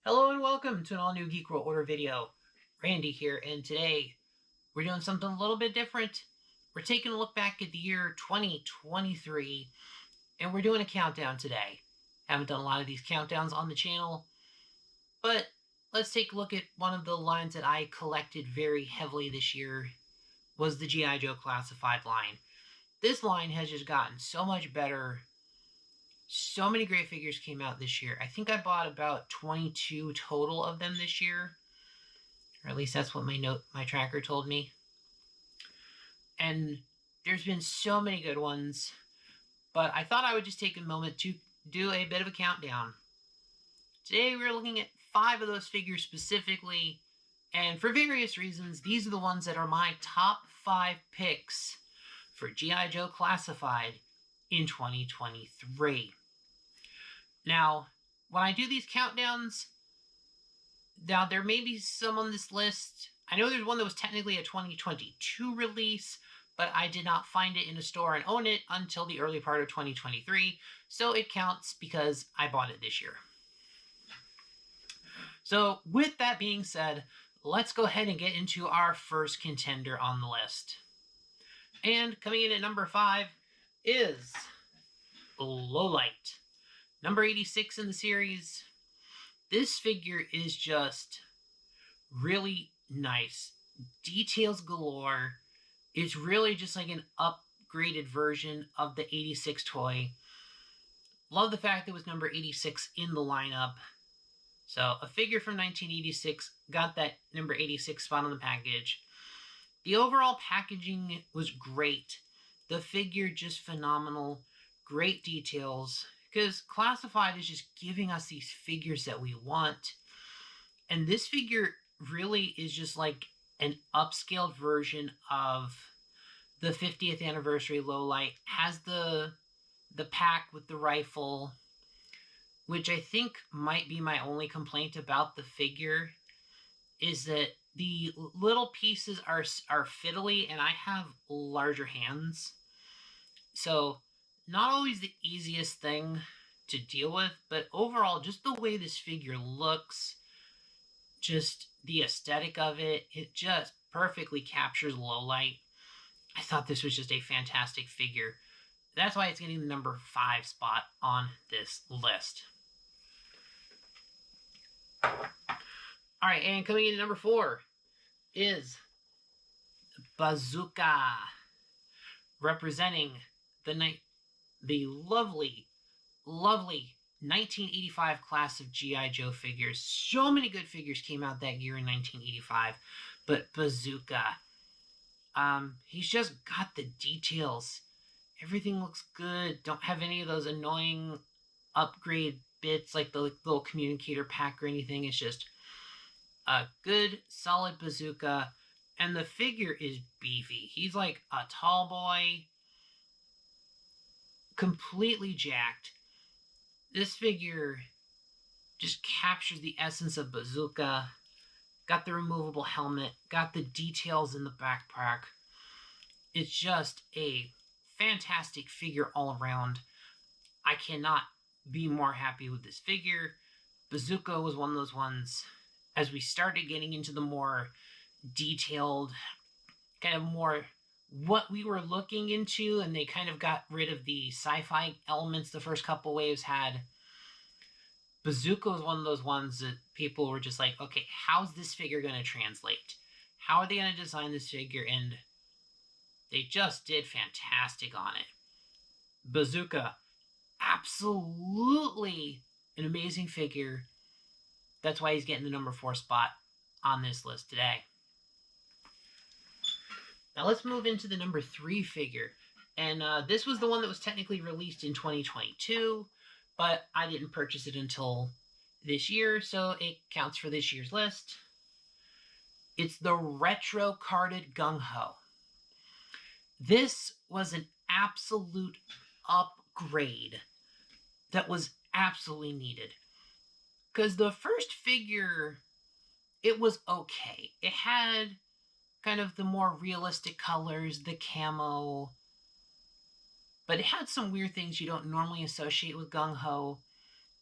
Hello and welcome to an all-new Geek World Order video. Randy here, and today we're doing something a little bit different. We're taking a look back at the year 2023, and we're doing a countdown today. Haven't done a lot of these countdowns on the channel, but let's take a look at one of the lines that I collected very heavily this year, was the GIJoe Classified line. This line has just gotten so much better. So many great figures came out this year. I think I bought about 22 total of them this year. Or at least that's what my tracker told me. And there's been so many good ones. But I thought I would just take a moment to do a bit of a countdown. Today we're looking at 5 of those figures specifically. And for various reasons, these are the ones that are my top 5 picks for GIJoe Classified in 2023. Now, when I do these countdowns, now there may be some on this list. I know there's one that was technically a 2022 release, but I did not find it in a store and own it until the early part of 2023, so it counts because I bought it this year. So with that being said, let's go ahead and get into our first contender on the list. And coming in at number 5 is Lowlight. Number 86 in the series. This figure is just really nice. Details galore. It's really just like an upgraded version of the 86 toy. Love the fact that it was number 86 in the lineup. So a figure from 1986 got that number 86 spot on the package. The overall packaging was great. The figure just phenomenal. Great details. Because Classified is just giving us these figures that we want. And this figure really is just like an upscaled version of the 50th anniversary Lowlight. Has the pack with the rifle, which I think might be my only complaint about the figure, is that the little pieces are fiddly, and I have larger hands. So not always the easiest thing to deal with, but overall, just the way this figure looks, just the aesthetic of it, it just perfectly captures Lowlight. I thought this was just a fantastic figure. That's why it's getting the number 5 spot on this list. Alright, and coming in at number 4 is Bazooka, representing the lovely 1985 class of GIJoe figures. So many good figures came out that year in 1985, but Bazooka, he's just got the details. Everything looks good. Don't have any of those annoying upgrade bits like the little communicator pack or anything. It's just a good, solid Bazooka, and the figure is beefy. He's like a tall boy, completely jacked. This figure just captures the essence of Bazooka. Got the removable helmet, got the details in the backpack. It's just a fantastic figure all around. I cannot be more happy with this figure. Bazooka was one of those ones, as we started getting into the more detailed, kind of more what we were looking into, and they kind of got rid of the sci-fi elements the first couple waves had. Bazooka was one of those ones that people were just like, okay, how's this figure going to translate? How are they going to design this figure? And they just did fantastic on it. Bazooka, absolutely an amazing figure. That's why he's getting the number 4 spot on this list today. Now let's move into the number 3 figure. And this was the one that was technically released in 2022, but I didn't purchase it until this year, so it counts for this year's list. It's the retro carded Gungho. This was an absolute upgrade that was absolutely needed. Because the first figure, it was okay. It had kind of the more realistic colors, the camo, but it had some weird things you don't normally associate with Gungho.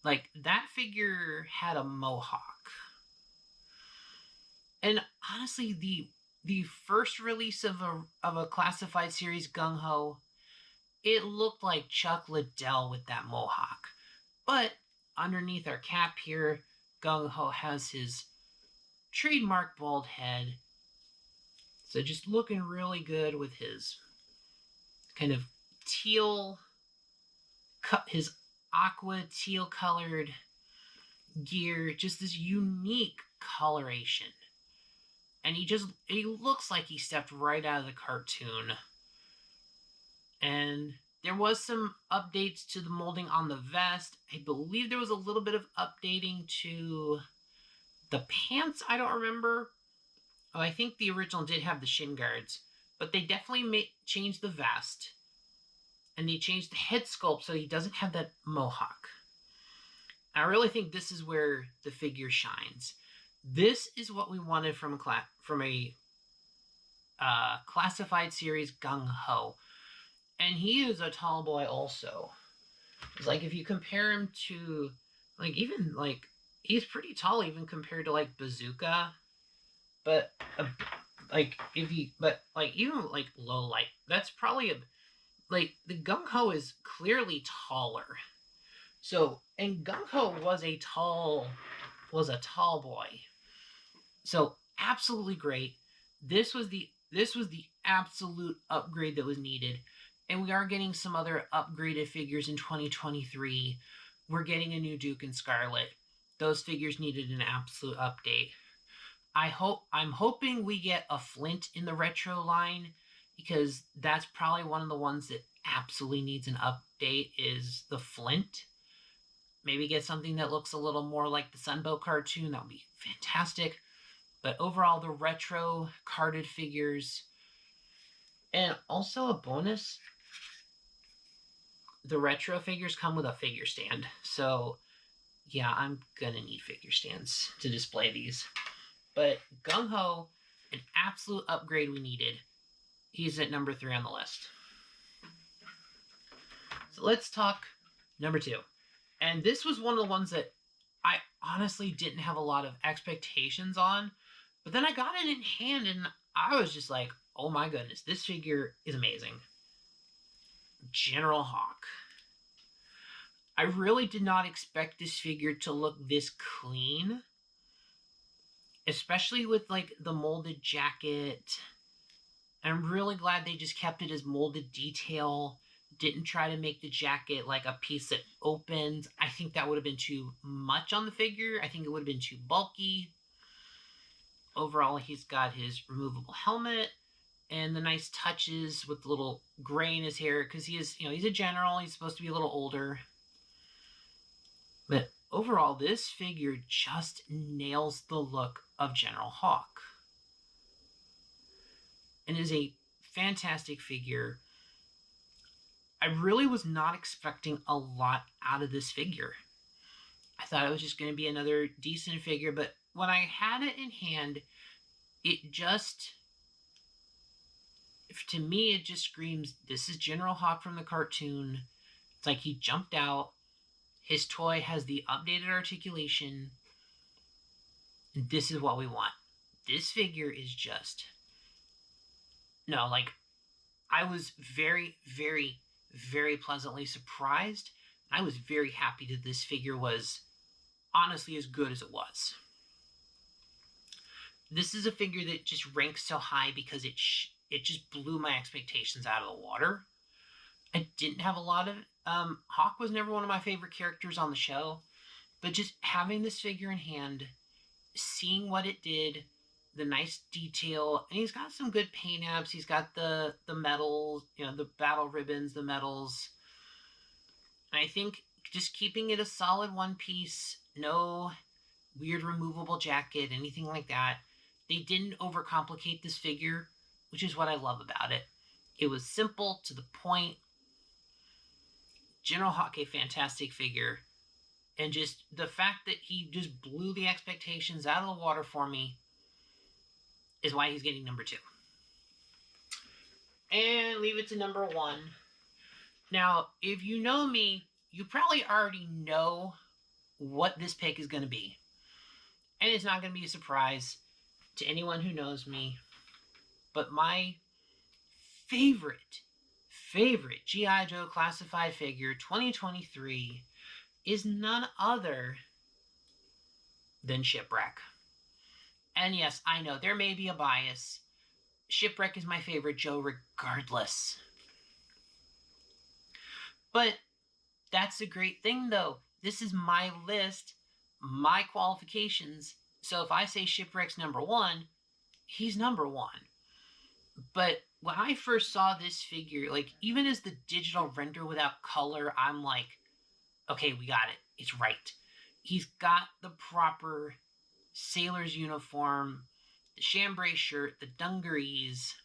Like, that figure had a mohawk. And honestly, the first release of a classified series, Gungho, it looked like Chuck Liddell with that mohawk. But underneath our cap here, Gungho has his trademark bald head. So just looking really good with his kind of teal, his aqua teal colored gear, just this unique coloration. And he looks like he stepped right out of the cartoon. And there was some updates to the molding on the vest. I believe there was a little bit of updating to the pants. I don't remember. Oh, I think the original did have the shin guards, but they definitely changed the vest. And they changed the head sculpt so he doesn't have that mohawk. I really think this is where the figure shines. This is what we wanted from a classified series, Gungho. And he is a tall boy also. It's like if you compare him to, like, even like he's pretty tall even compared to like Bazooka, but even like Lowlight, that's probably like the Gungho is clearly taller. So, and Gungho was a tall boy. So absolutely great. This was the absolute upgrade that was needed. And we are getting some other upgraded figures in 2023. We're getting a new Duke and Scarlet. Those figures needed an absolute update. I'm hoping we get a Flint in the retro line, because that's probably one of the ones that absolutely needs an update is the Flint. Maybe get something that looks a little more like the Sunbow cartoon. That would be fantastic. But overall, the retro carded figures. And also a bonus, the retro figures come with a figure stand. So yeah, I'm gonna need figure stands to display these. But Gungho, an absolute upgrade we needed. He's at number 3 on the list. So let's talk number 2. And this was one of the ones that I honestly didn't have a lot of expectations on. But then I got it in hand and I was just like, oh my goodness, this figure is amazing. General Hawk. I really did not expect this figure to look this clean, especially with like the molded jacket. I'm really glad they just kept it as molded detail, didn't try to make the jacket like a piece that opens. I think that would have been too much on the figure. I think it would have been too bulky. Overall, he's got his removable helmet and the nice touches with the little gray in his hair, because he's a general. He's supposed to be a little older. But overall, this figure just nails the look of General Hawk. And is a fantastic figure. I really was not expecting a lot out of this figure. I thought it was just going to be another decent figure, but when I had it in hand, to me, it just screams, this is General Hawk from the cartoon. It's like he jumped out. His toy has the updated articulation. And this is what we want. This figure is just... No, like, I was very, very, very pleasantly surprised. I was very happy that this figure was honestly as good as it was. This is a figure that just ranks so high because it just blew my expectations out of the water. I didn't have a lot of... Hawk was never one of my favorite characters on the show, but just having this figure in hand, seeing what it did, the nice detail, and he's got some good paint apps. He's got the medals, the battle ribbons, the medals. And I think just keeping it a solid one piece, no weird removable jacket, anything like that. They didn't overcomplicate this figure, which is what I love about it. It was simple, to the point. General Hawk, a fantastic figure. And just the fact that he just blew the expectations out of the water for me is why he's getting number 2. And leave it to number 1. Now, if you know me, you probably already know what this pick is going to be. And it's not going to be a surprise to anyone who knows me, but my favorite G.I. Joe Classified figure 2023 is none other than Shipwreck. And yes, I know there may be a bias. Shipwreck is my favorite Joe regardless. But that's the great thing, though. This is my list, my qualifications. So if I say Shipwreck's number one, he's number one. But when I first saw this figure, like, even as the digital render without color, I'm like, okay, we got it. It's right. He's got the proper sailor's uniform, the chambray shirt, the dungarees,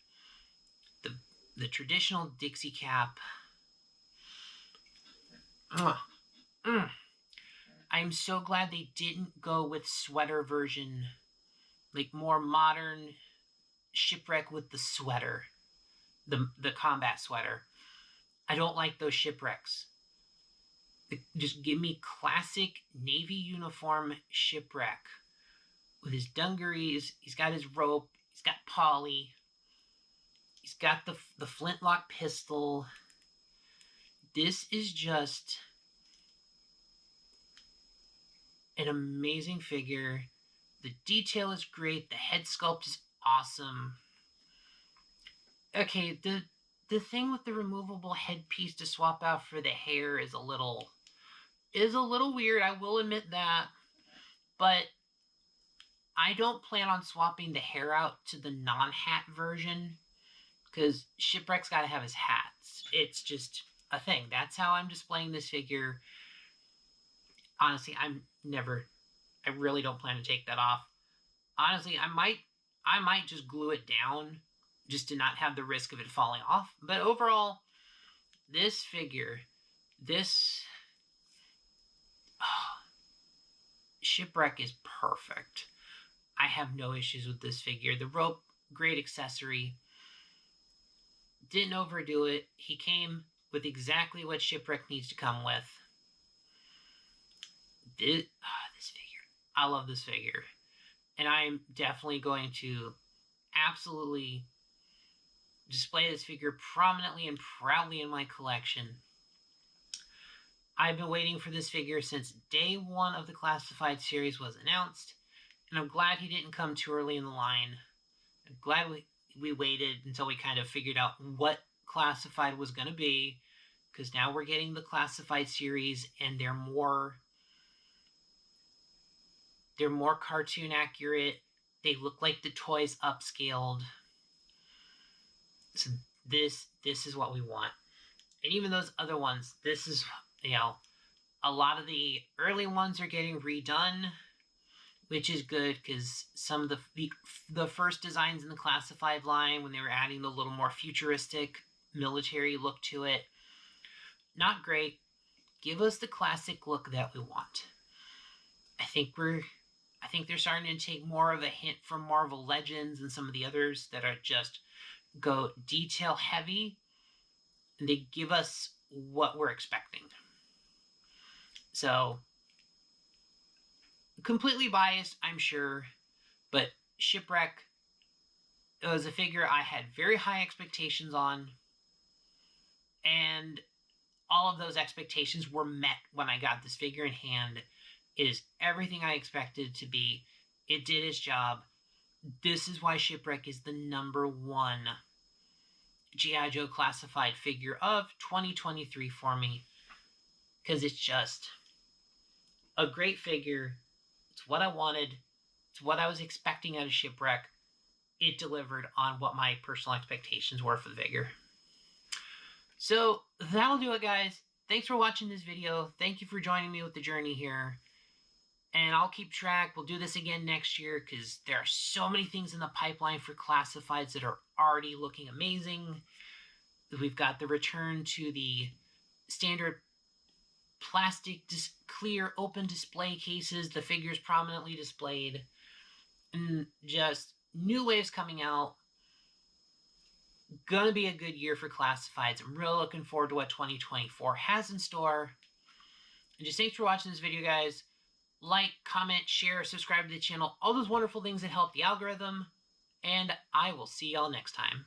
the traditional Dixie cap. I'm so glad they didn't go with sweater version, like more modern Shipwreck with the sweater, the combat sweater. I don't like those Shipwrecks. Just give me classic Navy uniform Shipwreck with his dungarees. He's got his rope. He's got Polly. He's got the flintlock pistol. This is just an amazing figure. The detail is great. The head sculpt is awesome. Okay, the thing with the removable headpiece to swap out for the hair is a little weird. I will admit that, but I don't plan on swapping the hair out to the non-hat version because Shipwreck's got to have his hats. It's just a thing. That's how I'm displaying this figure. Honestly, I really don't plan to take that off. Honestly, I might just glue it down just to not have the risk of it falling off. But overall, this figure, Shipwreck is perfect. I have no issues with this figure. The rope, great accessory. Didn't overdo it. He came with exactly what Shipwreck needs to come with. This figure. I love this figure. And I'm definitely going to absolutely display this figure prominently and proudly in my collection. I've been waiting for this figure since day one of the Classified series was announced, and I'm glad he didn't come too early in the line. I'm glad we waited until we kind of figured out what Classified was going to be, because now we're getting the Classified series, and they're more cartoon accurate. They look like the toys upscaled. So this is what we want. And even those other ones, this is, a lot of the early ones are getting redone, which is good because some of the first designs in the Classified line, when they were adding the little more futuristic military look to it, not great. Give us the classic look that we want. I think they're starting to take more of a hint from Marvel Legends and some of the others that are just go detail heavy, and they give us what we're expecting. So, completely biased, I'm sure, but Shipwreck was a figure I had very high expectations on, and all of those expectations were met when I got this figure in hand. It is everything I expected it to be. It did its job. This is why Shipwreck is the number one G.I. Joe Classified figure of 2023 for me, because it's just a great figure. It's what I wanted. It's what I was expecting out of Shipwreck. It delivered on what my personal expectations were for the figure. So that'll do it, guys. Thanks for watching this video. Thank you for joining me with the journey here. And I'll keep track. We'll do this again next year because there are so many things in the pipeline for Classifieds that are already looking amazing. We've got the return to the standard plastic, clear, open display cases, the figures prominently displayed, and just new waves coming out. Gonna be a good year for Classifieds. I'm really looking forward to what 2024 has in store. And just thanks for watching this video, guys. like, comment, share, subscribe to the channel, all those wonderful things that help the algorithm. And I will see y'all next time.